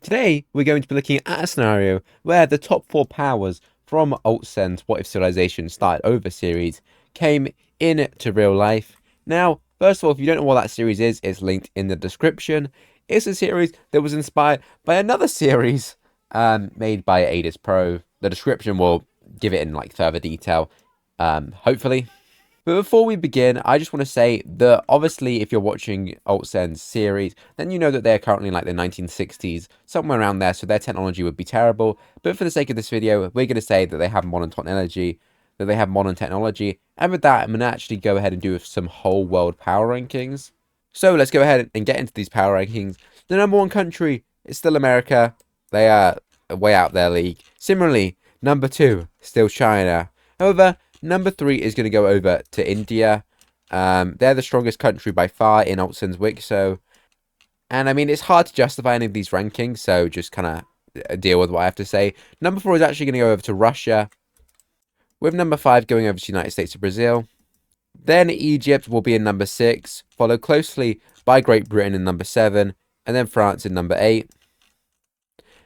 Today, we're going to be looking at a scenario where the top four powers from Altscen's What If Civilization Started Over series came into real life. Now, first of all, if you don't know what that series is, it's linked in the description. It's a series that was inspired by another series made by Adis Pro. The description will give it in like further detail, hopefully. But before we begin, I just want to say that obviously if you're watching Altscen's series, then you know that they're currently in like the 1960s, somewhere around there, so their technology would be terrible. But for the sake of this video, we're going to say that they have modern technology, and with that, I'm going to actually go ahead and do some whole world power rankings. So let's go ahead and get into these power rankings. The number one country is still America. They are way out their league. Similarly, number two, still China. However, number three is going to go over to India. They're the strongest country by far in Altscen's WICSO. And I mean, it's hard to justify any of these rankings, so just kind of deal with what I have to say. Number four is actually going to go over to Russia, with number five going over to the United States and Brazil. Then Egypt will be in number six, followed closely by Great Britain in number seven, and then France in number eight.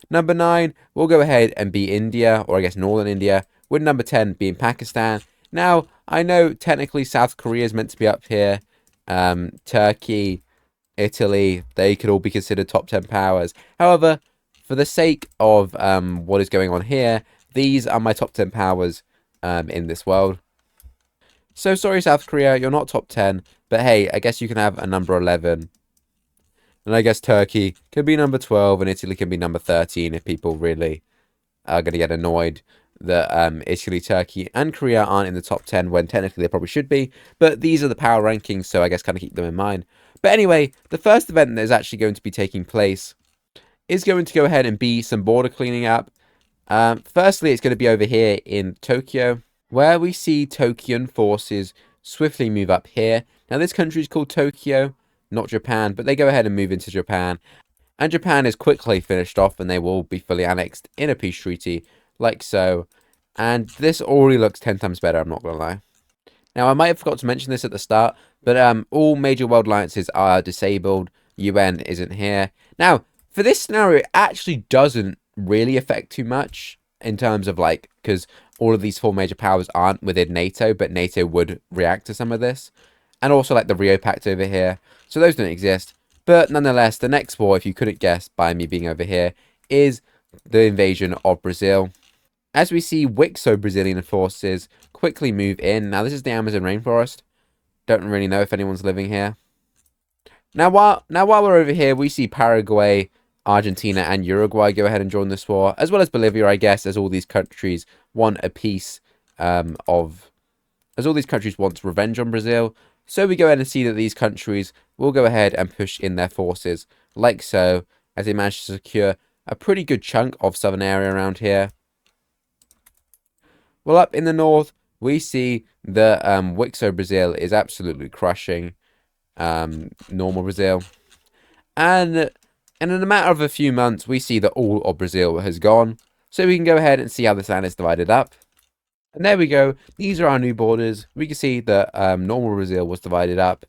Number nine will go ahead and be India, or I guess Northern India, with number 10 being Pakistan. Now, I know technically South Korea is meant to be up here. Turkey, Italy, they could all be considered top 10 powers. However, for the sake of what is going on here, these are my top 10 powers in this world. So, sorry, South Korea, you're not top 10. But hey, I guess you can have a number 11. And I guess Turkey can be number 12 and Italy can be number 13 if people really are going to get annoyed that Italy, Turkey, and Korea aren't in the top 10 when technically they probably should be. But these are the power rankings, so I guess kind of keep them in mind. But anyway, the first event that is actually going to be taking place is going to go ahead and be some border cleaning up. Firstly, it's going to be over here in Tokyo, where we see Tokyoan forces swiftly move up here. Now, this country is called Tokyo, not Japan, but they go ahead and move into Japan. And Japan is quickly finished off, and they will be fully annexed in a peace treaty, like so. And this already looks 10 times better, I'm not going to lie. Now, I might have forgot to mention this at the start, but all major world alliances are disabled. UN isn't here. Now, for this scenario, it actually doesn't really affect too much in terms of like, because all of these four major powers aren't within NATO, but NATO would react to some of this. And also like the Rio Pact over here. So those don't exist. But nonetheless, the next war, if you couldn't guess by me being over here, is the invasion of Brazil. As we see WICSO Brazilian forces quickly move in. Now, this is the Amazon rainforest. Don't really know if anyone's living here. Now while we're over here, we see Paraguay, Argentina, and Uruguay go ahead and join this war, as well as Bolivia, I guess, as all these countries want a piece as all these countries want revenge on Brazil. So we go ahead and see that these countries will go ahead and push in their forces, like so, as they manage to secure a pretty good chunk of southern area around here. Well, up in the north, we see that WICSO Brazil is absolutely crushing normal Brazil. And in a matter of a few months, we see that all of Brazil has gone. So we can go ahead and see how this land is divided up. And there we go. These are our new borders. We can see that normal Brazil was divided up.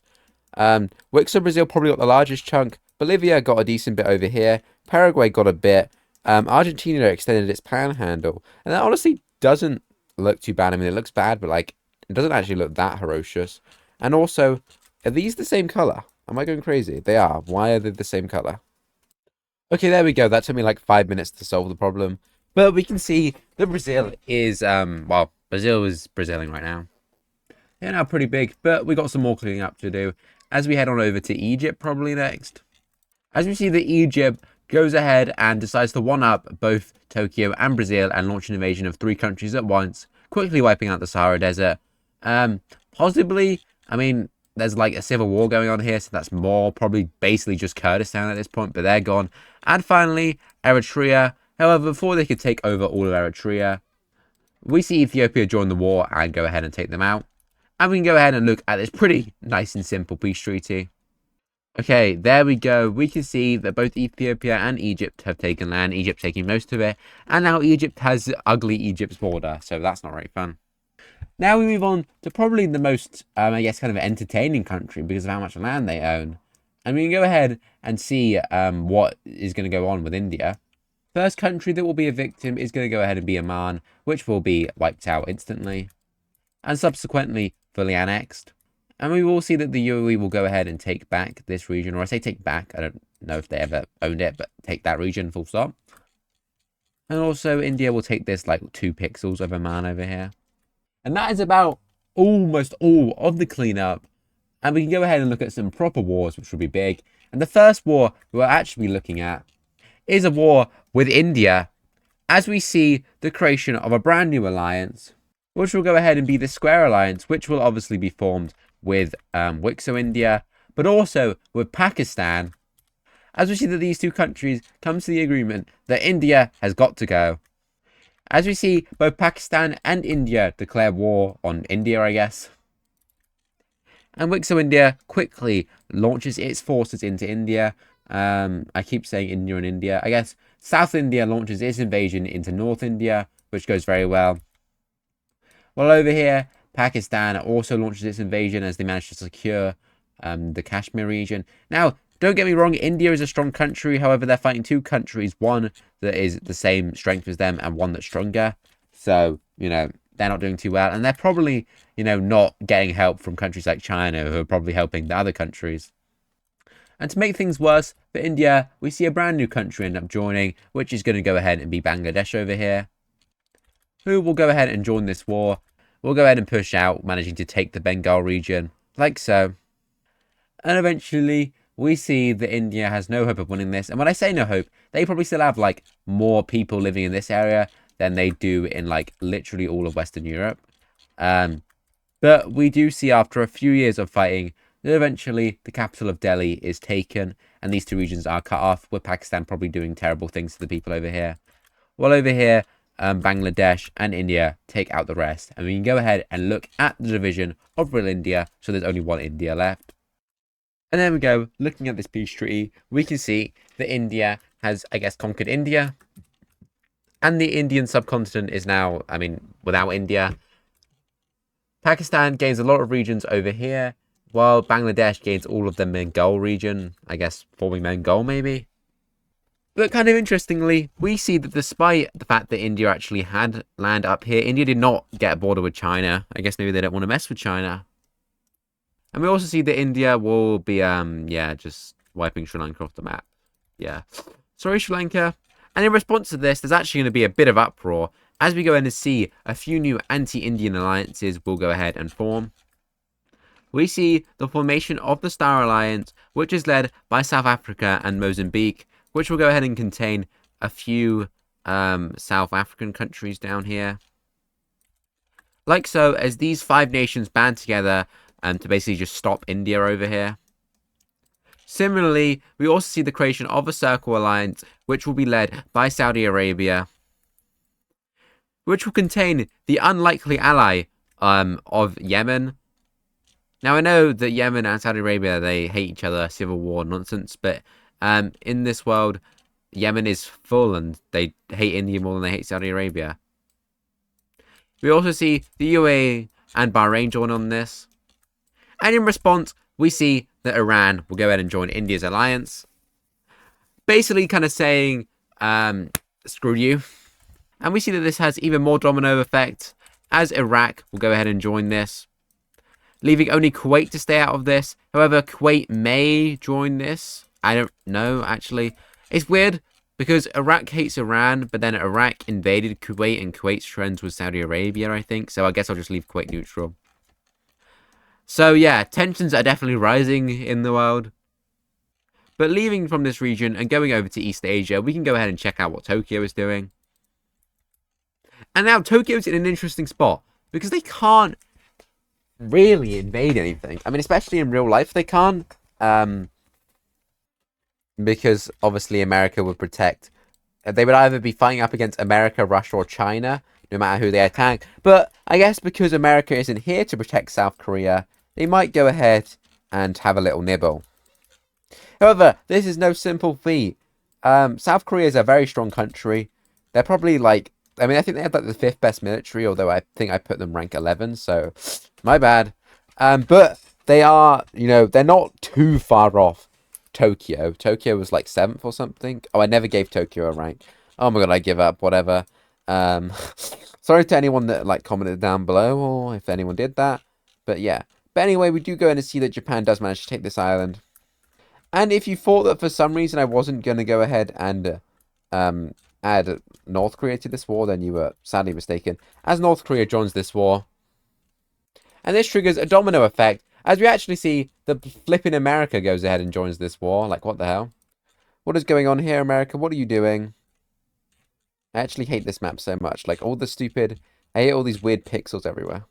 WICSO Brazil probably got the largest chunk. Bolivia got a decent bit over here. Paraguay got a bit. Argentina extended its panhandle. And that honestly doesn't look too bad. I mean, it looks bad, but like it doesn't actually look that ferocious. And also, are these the same color? Am I going crazy? They are. Why are they the same color? Okay, there we go. That took me like 5 minutes to solve the problem. But we can see that Brazil is, well, Brazil is Braziling right now. They're now pretty big, but we got some more cleaning up to do as we head on over to Egypt probably next. As we see that Egypt goes ahead and decides to one-up both Tokyo and Brazil and launch an invasion of three countries at once, quickly wiping out the Sahara Desert. Possibly, I mean, there's like a civil war going on here, so that's more probably basically just Kurdistan at this point, but they're gone. And finally, Eritrea. However, before they could take over all of Eritrea, we see Ethiopia join the war and go ahead and take them out. And we can go ahead and look at this pretty nice and simple peace treaty. Okay, there we go. We can see that both Ethiopia and Egypt have taken land, Egypt taking most of it. And now Egypt has ugly Egypt's border, so that's not very fun. Now we move on to probably the most, I guess, kind of entertaining country because of how much land they own. And we can go ahead and see what is going to go on with India. First country that will be a victim is going to go ahead and be Oman, which will be wiped out instantly, and subsequently fully annexed. And we will see that the UAE will go ahead and take back this region, or I say take back, I don't know if they ever owned it, but take that region full stop. And also India will take this like 2 pixels of Oman over here. And that is about almost all of the cleanup. And we can go ahead and look at some proper wars, which will be big. And the first war we'll actually be looking at is a war with India, as we see the creation of a brand new alliance, which will go ahead and be the Square Alliance, which will obviously be formed with WICSO India, but also with Pakistan, as we see that these two countries come to the agreement that India has got to go. As we see both Pakistan and India declare war on India, I guess. And WICSO India quickly launches its forces into India. I keep saying India and India. I guess South India launches its invasion into North India, which goes very well. While over here, Pakistan also launches its invasion as they manage to secure the Kashmir region. Now, don't get me wrong, India is a strong country. However, they're fighting 2 countries, one that is the same strength as them and one that's stronger. So, they're not doing too well. And they're probably, not getting help from countries like China, who are probably helping the other countries. And to make things worse, for India, we see a brand new country end up joining, which is going to go ahead and be Bangladesh over here, who will go ahead and join this war. We'll go ahead and push out, managing to take the Bengal region, like so. And eventually, we see that India has no hope of winning this. And when I say no hope, they probably still have, like, more people living in this area than they do in, like, literally all of Western Europe. But we do see after a few years of fighting that eventually the capital of Delhi is taken and these 2 regions are cut off, with Pakistan probably doing terrible things to the people over here. While over here, Bangladesh and India take out the rest. And we can go ahead and look at the division of real India, so there's only 1 India left. And there we go, looking at this peace treaty, we can see that India has, I guess, conquered India. And the Indian subcontinent is now, without India. Pakistan gains a lot of regions over here, while Bangladesh gains all of the Bengal region, I guess forming Bengal maybe. But kind of interestingly, we see that despite the fact that India actually had land up here, India did not get a border with China. I guess maybe they don't want to mess with China. And we also see that India will be, just wiping Sri Lanka off the map. Yeah. Sorry, Sri Lanka. And in response to this, there's actually going to be a bit of uproar as we go in to see a few new anti-Indian alliances will go ahead and form. We see the formation of the Star Alliance, which is led by South Africa and Mozambique, which will go ahead and contain a few South African countries down here. Like so, as these 5 nations band together to basically just stop India over here. Similarly, we also see the creation of a Circle Alliance, which will be led by Saudi Arabia, which will contain the unlikely ally of Yemen. Now, I know that Yemen and Saudi Arabia, they hate each other, civil war nonsense, but in this world, Yemen is full and they hate India more than they hate Saudi Arabia. We also see the UAE and Bahrain join on this. And in response, we see that Iran will go ahead and join India's alliance. Basically kind of saying, screw you. And we see that this has even more domino effect, as Iraq will go ahead and join this, leaving only Kuwait to stay out of this. However, Kuwait may join this. I don't know, actually. It's weird, because Iraq hates Iran, but then Iraq invaded Kuwait, and Kuwait's friends with Saudi Arabia, I think. So I guess I'll just leave Kuwait neutral. So yeah, tensions are definitely rising in the world. But leaving from this region and going over to East Asia, we can go ahead and check out what Tokyo is doing. And now Tokyo's in an interesting spot, because they can't really invade anything. Especially in real life, they can't. Because obviously America would protect. They would either be fighting up against America, Russia, or China, no matter who they attack. But I guess because America isn't here to protect South Korea, they might go ahead and have a little nibble. However, this is no simple feat. South Korea is a very strong country. They're probably like, I think they have like the 5th best military, although I think I put them rank 11, so my bad. But they are, they're not too far off Tokyo. Tokyo was like 7th or something. Oh, I never gave Tokyo a rank. Oh my god, I give up. Whatever. Um, sorry to anyone that like commented down below, or if anyone did that. But yeah. But anyway, we do go in and see that Japan does manage to take this island. And if you thought that for some reason I wasn't going to go ahead and add North Korea to this war, then you were sadly mistaken, as North Korea joins this war. And this triggers a domino effect, as we actually see that flipping America goes ahead and joins this war. Like, what the hell? What is going on here, America? What are you doing? I actually hate this map so much. Like, all the stupid... I hate all these weird pixels everywhere.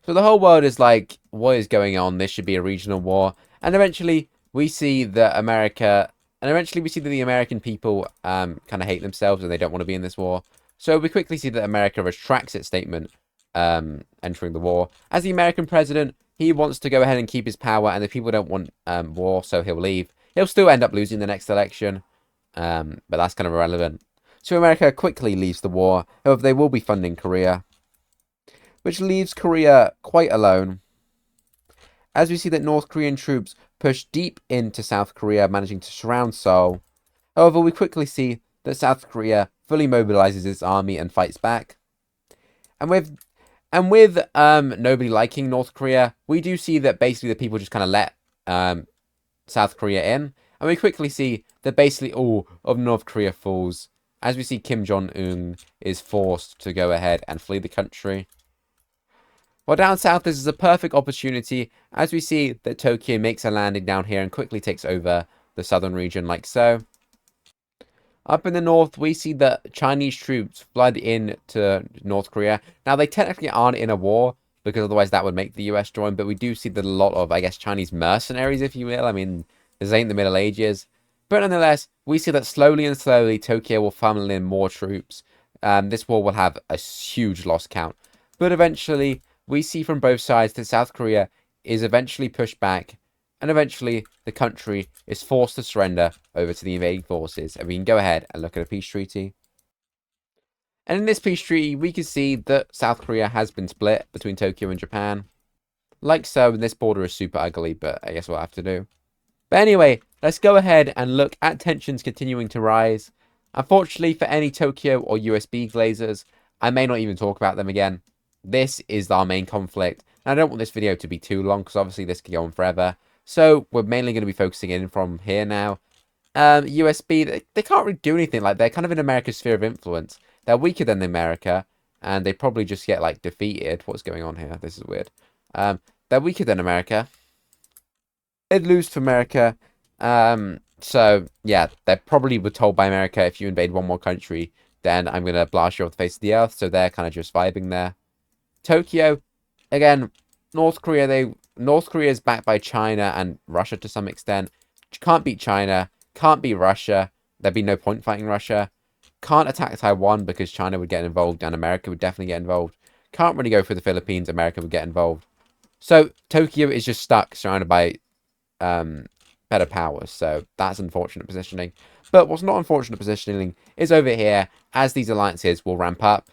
So the whole world is like, what is going on? This should be a regional war. And eventually, we see that America... And eventually, we see that the American people kind of hate themselves and they don't want to be in this war. So we quickly see that America retracts its statement entering the war. As the American president, he wants to go ahead and keep his power, and the people don't want war, so he'll leave. He'll still end up losing the next election, but that's kind of irrelevant. So America quickly leaves the war. However, they will be funding Korea, which leaves Korea quite alone. As we see that North Korean troops push deep into South Korea, managing to surround Seoul. However, we quickly see that South Korea fully mobilizes its army and fights back. And with nobody liking North Korea, we do see that basically the people just kind of let South Korea in. And we quickly see that basically all of North Korea falls, as we see Kim Jong-un is forced to go ahead and flee the country. While down south, this is a perfect opportunity, as we see that Tokyo makes a landing down here and quickly takes over the southern region like so. Up in the north, we see that Chinese troops flood in to North Korea. Now, they technically aren't in a war, because otherwise that would make the US join, but we do see that a lot of, I guess, Chinese mercenaries, if you will. I mean, this ain't the Middle Ages. But nonetheless, we see that slowly and slowly, Tokyo will funnel in more troops. This war will have a huge loss count. But eventually, we see from both sides that South Korea is eventually pushed back, and eventually the country is forced to surrender over to the invading forces. And we can go ahead and look at a peace treaty. And in this peace treaty, we can see that South Korea has been split between Tokyo and Japan. Like so, and this border is super ugly, but I guess we'll have to do. But anyway, let's go ahead and look at tensions continuing to rise. Unfortunately, for any Tokyo or USB glazers, I may not even talk about them again. This is our main conflict. And I don't want this video to be too long, because obviously this could go on forever. So we're mainly going to be focusing in from here now. USB, they can't really do anything. Like, they're kind of in America's sphere of influence. They're weaker than America, and they probably just get, like, defeated. What's going on here? This is weird. They're weaker than America. They'd lose to America. So, yeah, they probably were told by America, if you invade one more country, then I'm going to blast you off the face of the earth. So they're kind of just vibing there. Tokyo, again, North Korea is backed by China and Russia to some extent. Can't beat China, can't beat Russia. There'd be no point fighting Russia. Can't attack Taiwan because China would get involved and America would definitely get involved. Can't really go for the Philippines, America would get involved. So Tokyo is just stuck, surrounded by better powers. So that's unfortunate positioning. But what's not unfortunate positioning is over here, as these alliances will ramp up.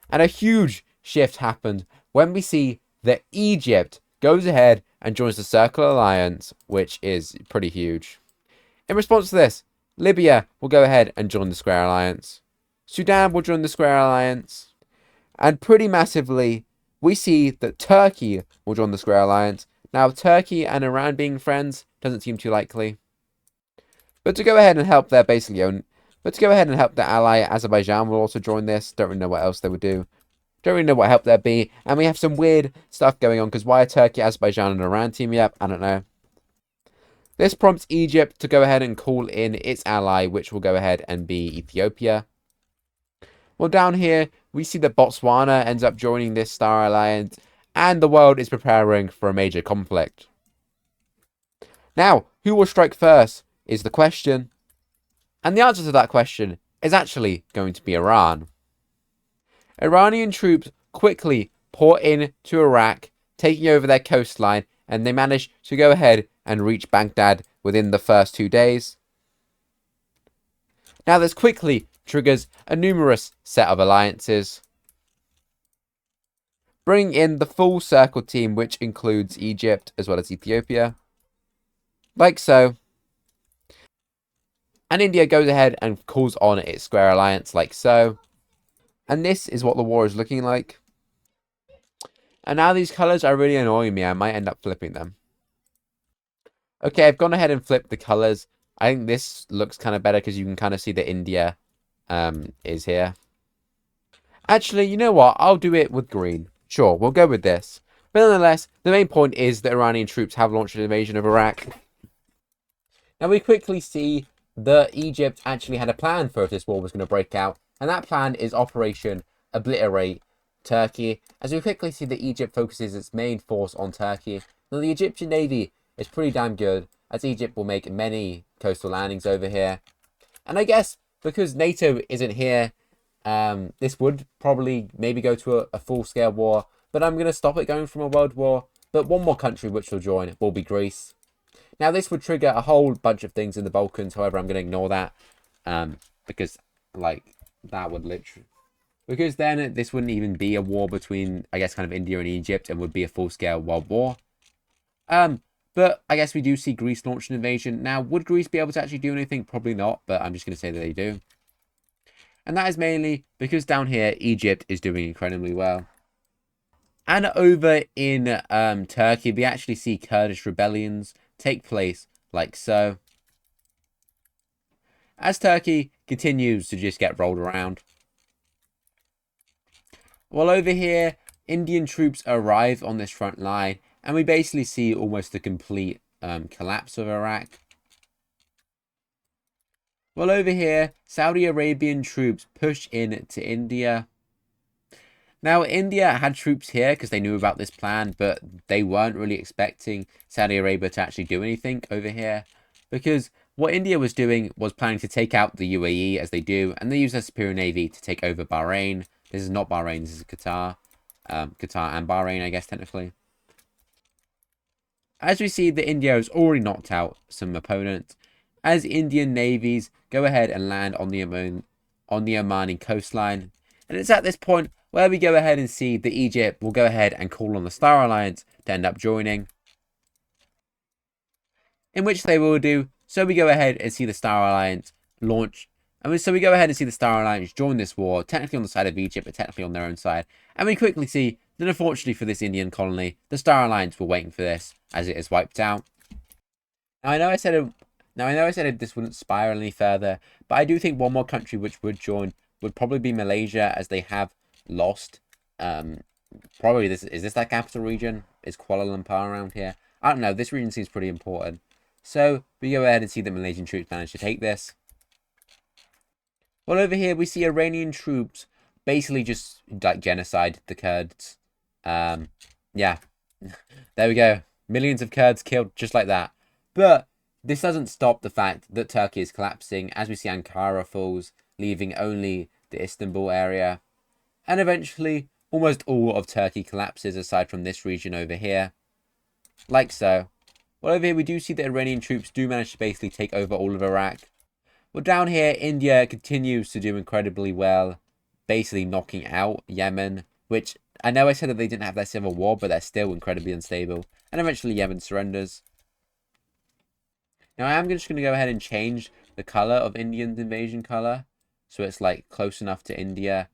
And a huge shift happened when we see that Egypt goes ahead and joins the Circle Alliance, which is pretty huge. In response to this, Libya will go ahead and join the Square Alliance. Sudan will join the Square Alliance. And pretty massively, we see that Turkey will join the Square Alliance. Now, Turkey and Iran being friends doesn't seem too likely. But to go ahead and help their ally, Azerbaijan will also join this. Don't really know what else they would do. Don't really know what help there'd be. And we have some weird stuff going on, because why are Turkey, Azerbaijan, and Iran teaming up? I don't know. This prompts Egypt to go ahead and call in its ally, which will go ahead and be Ethiopia. Well, down here, we see that Botswana ends up joining this Star Alliance, and the world is preparing for a major conflict. Now, who will strike first is the question. And the answer to that question is actually going to be Iran. Iranian troops quickly pour into Iraq, taking over their coastline, and they manage to go ahead and reach Baghdad within the first 2 days. Now this quickly triggers a numerous set of alliances. Bring in the full circle team, which includes Egypt as well as Ethiopia. like so. And India goes ahead and calls on its square alliance, like so. And this is what the war is looking like. And now these colors are really annoying me. I might end up flipping them. Okay, I've gone ahead and flipped the colors. I think this looks kind of better because you can kind of see that India is here. Actually, you know what? I'll do it with green. Sure, we'll go with this. But nonetheless, the main point is that Iranian troops have launched an invasion of Iraq. Now we quickly see that Egypt actually had a plan for if this war was going to break out. And that plan is Operation Obliterate Turkey. As we quickly see that Egypt focuses its main force on Turkey. Now the Egyptian Navy is pretty damn good, as Egypt will make many coastal landings over here. And I guess because NATO isn't here, this would probably maybe go to a full-scale war. But I'm going to stop it going from a world war. But one more country which will join will be Greece. Now, this would trigger a whole bunch of things in the Balkans. However, I'm going to ignore that because, like, that would literally... Because then this wouldn't even be a war between, I guess, kind of India and Egypt and would be a full-scale world war. But I guess we do see Greece launch an invasion. Now, would Greece be able to actually do anything? Probably not, but I'm just going to say that they do. And that is mainly because down here, Egypt is doing incredibly well. And over in Turkey, we actually see Kurdish rebellions take place like so. As Turkey continues to just get rolled around. Well, over here, Indian troops arrive on this front line, and we basically see almost the complete collapse of Iraq. Well, over here, Saudi Arabian troops push in to India. Now, India had troops here because they knew about this plan, but they weren't really expecting Saudi Arabia to actually do anything over here. Because what India was doing was planning to take out the UAE, as they do, and they use their superior navy to take over Bahrain. This is not Bahrain, this is Qatar. Qatar and Bahrain, I guess, technically. As we see that India has already knocked out some opponents, as Indian navies go ahead and land on the Omani coastline. And it's at this point where we go ahead and see that Egypt will go ahead and call on the Star Alliance to end up joining. In which they will do. So we go ahead and see the Star Alliance launch. So we go ahead and see the Star Alliance join this war, technically on the side of Egypt, but technically on their own side. And we quickly see that unfortunately for this Indian colony, the Star Alliance were waiting for this, as it is wiped out. Now I know I said this wouldn't spiral any further, but I do think one more country which would join would probably be Malaysia, as they have lost. Probably is this that capital region? Is Kuala Lumpur around here? I don't know. This region seems pretty important. So we go ahead and see that Malaysian troops manage to take this. Well, over here we see Iranian troops basically just like genocide the Kurds. Yeah, there we go. Millions of Kurds killed just like that. But this doesn't stop the fact that Turkey is collapsing, as we see Ankara falls, leaving only the Istanbul area. And eventually, almost all of Turkey collapses aside from this region over here. Like so. Well, over here we do see that Iranian troops do manage to basically take over all of Iraq. Well, down here, India continues to do incredibly well, basically knocking out Yemen, which I know I said that they didn't have their civil war, but they're still incredibly unstable. And eventually Yemen surrenders. Now, I am just going to go ahead and change the color of Indian's invasion color, so it's like close enough to India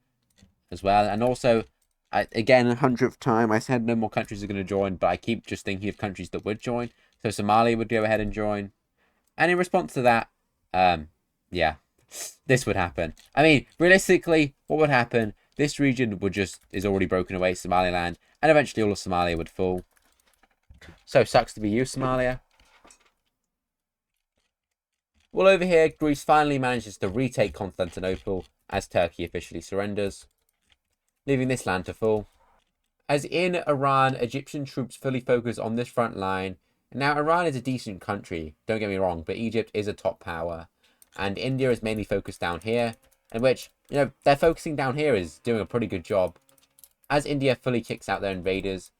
as well. And also, again, 100th time, I said no more countries are going to join, but I keep just thinking of countries that would join. So Somalia would go ahead and join. And in response to that, yeah, this would happen. I mean, realistically, what would happen? This region is already broken away, Somaliland, and eventually all of Somalia would fall. So, sucks to be you, Somalia. Well, over here, Greece finally manages to retake Constantinople as Turkey officially surrenders, leaving this land to fall. As in Iran, Egyptian troops fully focus on this front line. Now, Iran is a decent country, don't get me wrong, but Egypt is a top power. And India is mainly focused down here, in which, you know, they're focusing down here is doing a pretty good job. As India fully kicks out their invaders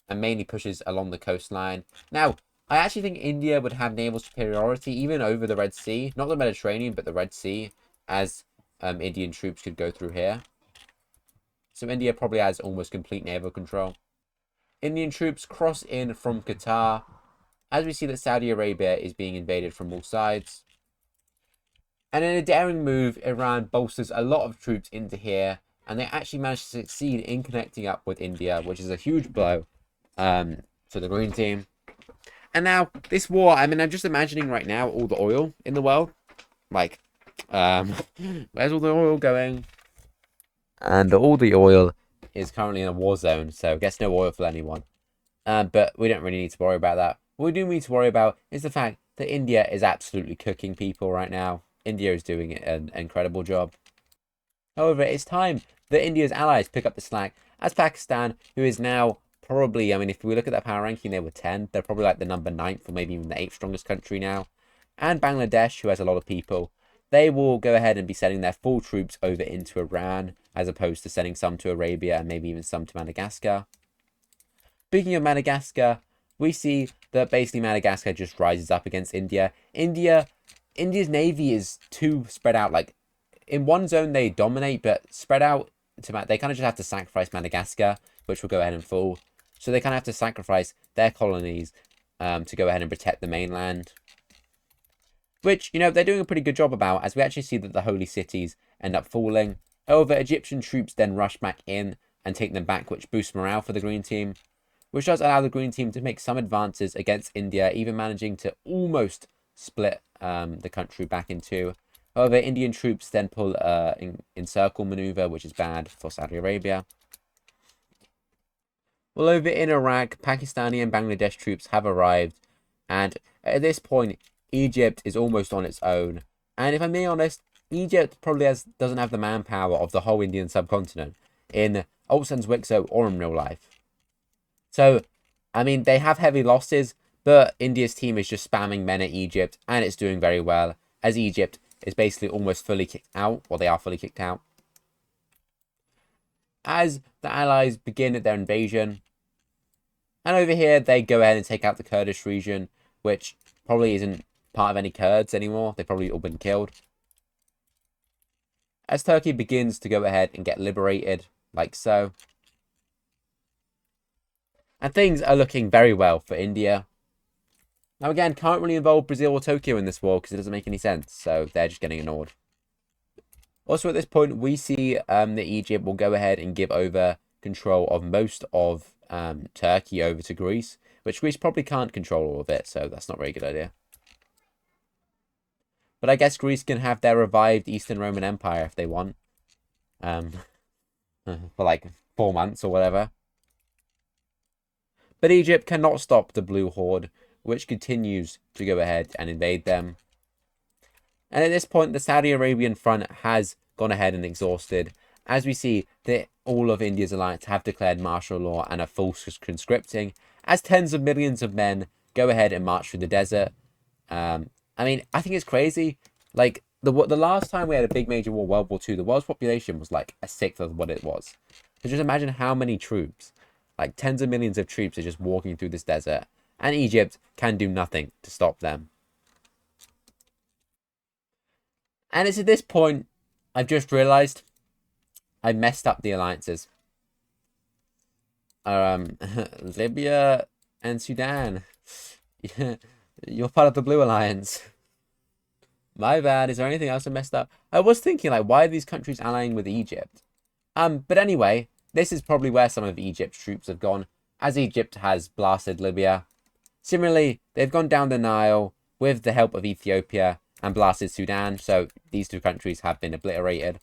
and mainly pushes along the coastline. Now, I actually think India would have naval superiority even over the Red Sea. Not the Mediterranean, but the Red Sea, as Indian troops could go through here. So India probably has almost complete naval control. Indian troops cross in from Qatar as we see that Saudi Arabia is being invaded from all sides. And in a daring move, Iran bolsters a lot of troops into here, and they actually managed to succeed in connecting up with India, which is a huge blow for the Green Team. And now, this war, I mean, I'm just imagining right now all the oil in the world. Like, where's all the oil going? And all the oil is currently in a war zone, so gets no oil for anyone. But we don't really need to worry about that. What we do need to worry about is the fact that India is absolutely cooking people right now. India is doing an incredible job. However, it's time that India's allies pick up the slack, as Pakistan, who is now probably, I mean, if we look at their power ranking, they were 10. They're probably like the number 9th or maybe even the 8th strongest country now. And Bangladesh, who has a lot of people, they will go ahead and be sending their full troops over into Iran, as opposed to sending some to Arabia and maybe even some to Madagascar. Speaking of Madagascar, we see that basically Madagascar just rises up against India. India's navy is too spread out. Like, in one zone they dominate, but spread out they kind of just have to sacrifice Madagascar, which will go ahead and fall. So they kind of have to sacrifice their colonies to go ahead and protect the mainland. Which, you know, they're doing a pretty good job about, as we actually see that the holy cities end up falling. However, Egyptian troops then rush back in and take them back, which boosts morale for the Green Team, which does allow the Green Team to make some advances against India, even managing to almost split the country back in two. However, Indian troops then pull encircle maneuver, which is bad for Saudi Arabia. Well, over in Iraq, Pakistani and Bangladesh troops have arrived, and at this point, Egypt is almost on its own. And if I'm being honest, Egypt probably doesn't have the manpower of the whole Indian subcontinent in Altscen's WICSO or in real life. So, I mean, they have heavy losses, but India's team is just spamming men at Egypt, and it's doing very well, as Egypt is basically almost fully kicked out, or they are fully kicked out. As the Allies begin their invasion, and over here they go ahead and take out the Kurdish region, which probably isn't part of any Kurds anymore. They've probably all been killed. As Turkey begins to go ahead and get liberated, like so. And things are looking very well for India. Now again, can't really involve Brazil or Tokyo in this war because it doesn't make any sense. So they're just getting ignored. Also at this point, we see that Egypt will go ahead and give over control of most of Turkey over to Greece, which Greece probably can't control all of it, so that's not a very good idea. But I guess Greece can have their revived Eastern Roman Empire if they want. For like 4 months or whatever. But Egypt cannot stop the Blue Horde, which continues to go ahead and invade them. And at this point, the Saudi Arabian front has gone ahead and exhausted, as we see that all of India's alliance have declared martial law and are full conscripting, as tens of millions of men go ahead and march through the desert. I mean, I think it's crazy. Like, the last time we had a big major war, World War II, the world's population was like a sixth of what it was. So just imagine how many troops, like tens of millions of troops, are just walking through this desert, and Egypt can do nothing to stop them. And it's at this point I've just realized I messed up the alliances. Libya and Sudan. You're part of the Blue Alliance. My bad. Is there anything else I messed up? I was thinking, like, why are these countries allying with Egypt? But anyway, this is probably where some of Egypt's troops have gone, as Egypt has blasted Libya. Similarly, they've gone down the Nile with the help of Ethiopia and blasted Sudan, so these two countries have been obliterated.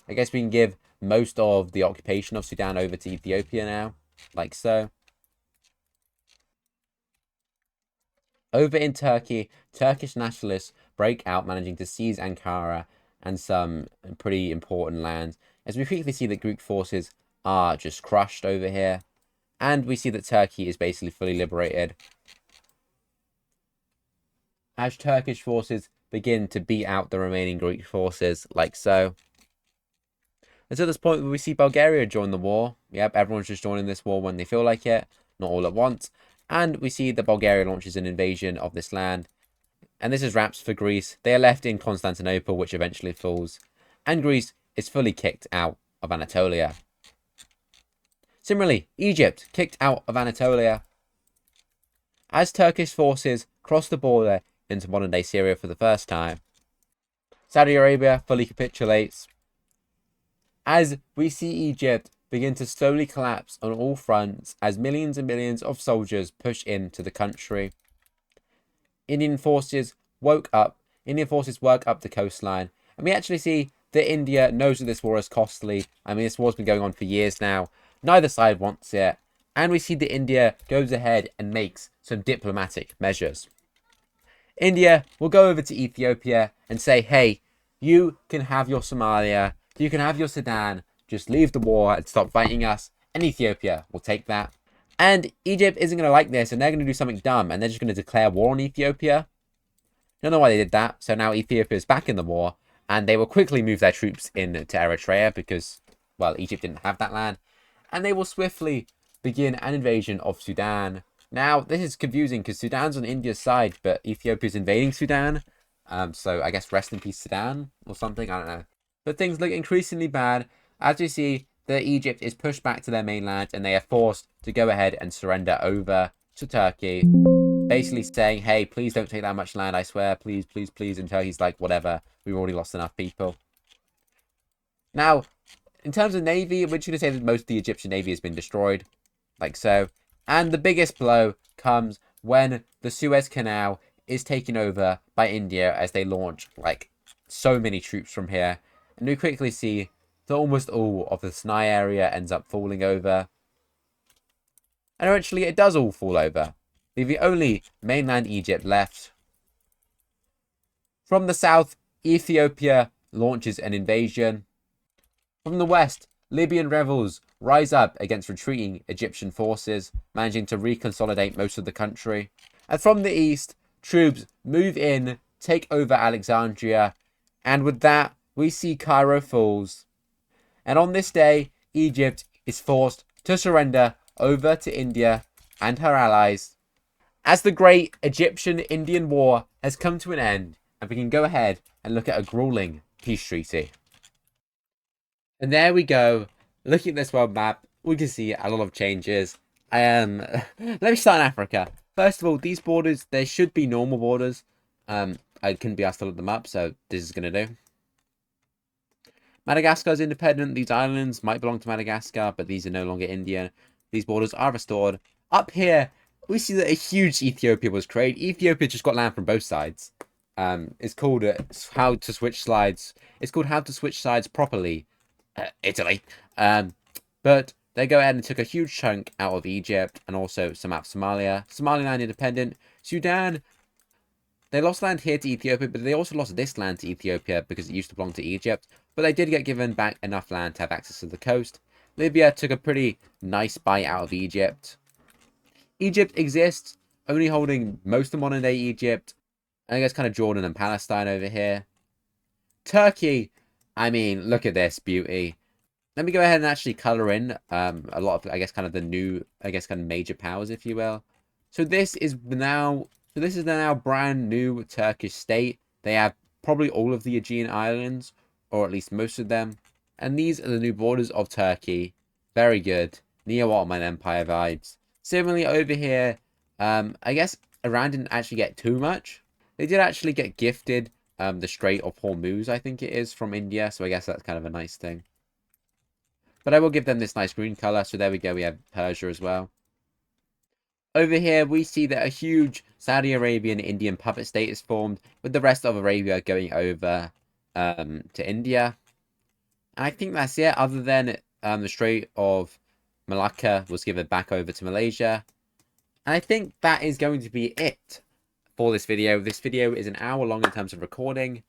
I guess we can give most of the occupation of Sudan over to Ethiopia now, like so. Over in Turkey, Turkish nationalists break out, managing to seize Ankara and some pretty important lands, as we quickly see that Greek forces are just crushed over here. And we see that Turkey is basically fully liberated, as Turkish forces begin to beat out the remaining Greek forces, like so. And to this point, we see Bulgaria join the war. Yep, everyone's just joining this war when they feel like it, not all at once. And we see that Bulgaria launches an invasion of this land. And this is wraps for Greece. They are left in Constantinople, which eventually falls. And Greece is fully kicked out of Anatolia. Similarly, Egypt kicked out of Anatolia. As Turkish forces crossed the border into modern-day Syria for the first time, Saudi Arabia fully capitulates. As we see Egypt begin to slowly collapse on all fronts as millions and millions of soldiers push into the country. Indian forces work up the coastline, and we actually see that India knows that this war is costly. I mean, this war's been going on for years now. Neither side wants it, and we see that India goes ahead and makes some diplomatic measures. India will go over to Ethiopia and say, hey, you can have your Somalia, you can have your Sudan, just leave the war and stop fighting us, and Ethiopia will take that. And Egypt isn't going to like this, and they're going to do something dumb, and they're just going to declare war on Ethiopia. Don't know why they did that, so now Ethiopia is back in the war, and they will quickly move their troops into Eritrea because, well, Egypt didn't have that land, and they will swiftly begin an invasion of Sudan. Now, this is confusing because Sudan's on India's side, but Ethiopia's invading Sudan. So I guess rest in peace Sudan or something, I don't know. But things look increasingly bad as we see that Egypt is pushed back to their mainland and they are forced to go ahead and surrender over to Turkey. Basically saying, hey, please don't take that much land, I swear, please, please, please. And Turkey's like, whatever, we've already lost enough people. Now, in terms of navy, we're just going to say that most of the Egyptian navy has been destroyed, like so. And the biggest blow comes when the Suez Canal is taken over by India as they launch, like, so many troops from here. And we quickly see that almost all of the Sinai area ends up falling over. And eventually it does all fall over, leaving only mainland Egypt left. From the south, Ethiopia launches an invasion. From the west, Libyan rebels rise up against retreating Egyptian forces, managing to reconsolidate most of the country. And from the east, troops move in, take over Alexandria, and with that, we see Cairo falls. And on this day, Egypt is forced to surrender over to India and her allies. As the great Egyptian-Indian War has come to an end, and we can go ahead and look at a grueling peace treaty. And there we go. Looking at this world map, we can see a lot of changes. Let me start in Africa. First of all, these borders, there should be normal borders. I couldn't be asked to look them up, so this is going to do. Madagascar is independent. These islands might belong to Madagascar, but these are no longer Indian. These borders are restored. Up here, we see that a huge Ethiopia was created. Ethiopia just got land from both sides. It's called How to Switch Sides. It's called How to Switch Sides Properly. Italy. But they go ahead and took a huge chunk out of Egypt and also some out of Somalia. Somaliland independent. Sudan, they lost land here to Ethiopia, but they also lost this land to Ethiopia because it used to belong to Egypt. But they did get given back enough land to have access to the coast. Libya took a pretty nice bite out of Egypt. Egypt exists, only holding most of modern day Egypt. I guess kind of Jordan and Palestine over here. Turkey, I mean, look at this beauty. Let me go ahead and actually color in a lot of, I guess, kind of the new, I guess, kind of major powers, if you will. So this is now brand new Turkish state. They have probably all of the Aegean Islands, or at least most of them. And these are the new borders of Turkey. Very good. Neo-Ottoman Empire vibes. Similarly over here, I guess Iran didn't actually get too much. They did actually get gifted the Strait of Hormuz, I think it is, from India. So I guess that's kind of a nice thing. But I will give them this nice green color. So there we go. We have Persia as well. Over here, we see that a huge Saudi Arabian Indian puppet state is formed, with the rest of Arabia going over to India. And I think that's it, other than the Strait of Malacca was given back over to Malaysia. And I think that is going to be it for this video. This video is an hour long in terms of recording.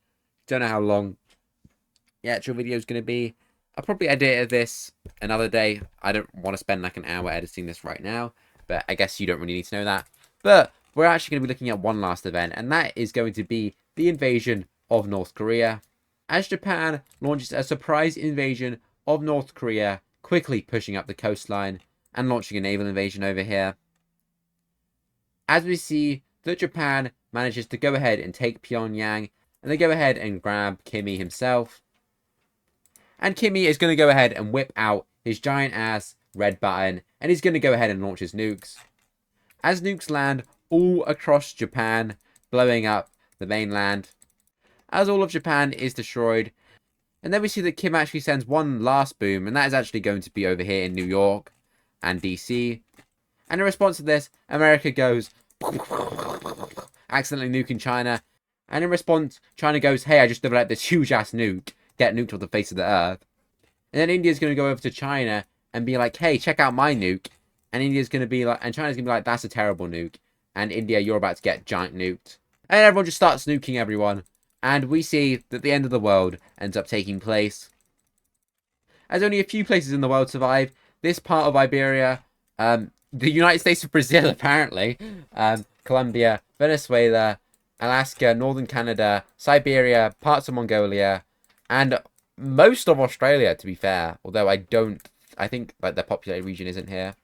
Don't know how long the actual video is going to be. I'll probably edit this another day. I don't want to spend like an hour editing this right now, but I guess you don't really need to know that. But we're actually going to be looking at one last event, and that is going to be the invasion of North Korea. As Japan launches a surprise invasion of North Korea, quickly pushing up the coastline and launching a naval invasion over here. As we see that Japan manages to go ahead and take Pyongyang, and they go ahead and grab Kimi himself. And Kimi is going to go ahead and whip out his giant ass red button, and he's going to go ahead and launch his nukes. As nukes land all across Japan, blowing up the mainland, as all of Japan is destroyed. And then we see that Kim actually sends one last boom, and that is actually going to be over here in New York and DC. And in response to this, America goes accidentally nuking China. And in response, China goes, hey, I just developed this huge ass nuke. Get nuked off the face of the earth. And then India's going to go over to China and be like, hey, check out my nuke. And India's going to be like, and China's going to be like, that's a terrible nuke. And India, you're about to get giant nuked. And everyone just starts nuking everyone. And we see that the end of the world ends up taking place. As only a few places in the world survive, this part of Iberia, the United States of Brazil, apparently, Colombia, Venezuela, Alaska, northern Canada, Siberia, parts of Mongolia, and most of Australia, to be fair. Although I think like the populated region isn't here.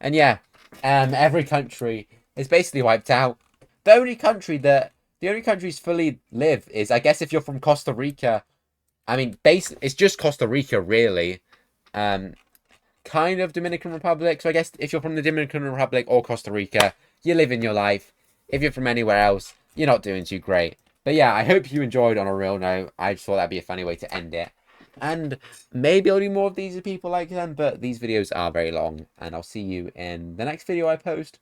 And yeah, every country is basically wiped out. The only countries fully live is, I guess, if you're from Costa Rica. I mean, it's just Costa Rica, really. Kind of Dominican Republic. So I guess if you're from the Dominican Republic or Costa Rica, you're living your life. If you're from anywhere else, you're not doing too great. But yeah, I hope you enjoyed on a real note. I just thought that'd be a funny way to end it. And maybe I'll do more of these with people like them, but these videos are very long. And I'll see you in the next video I post.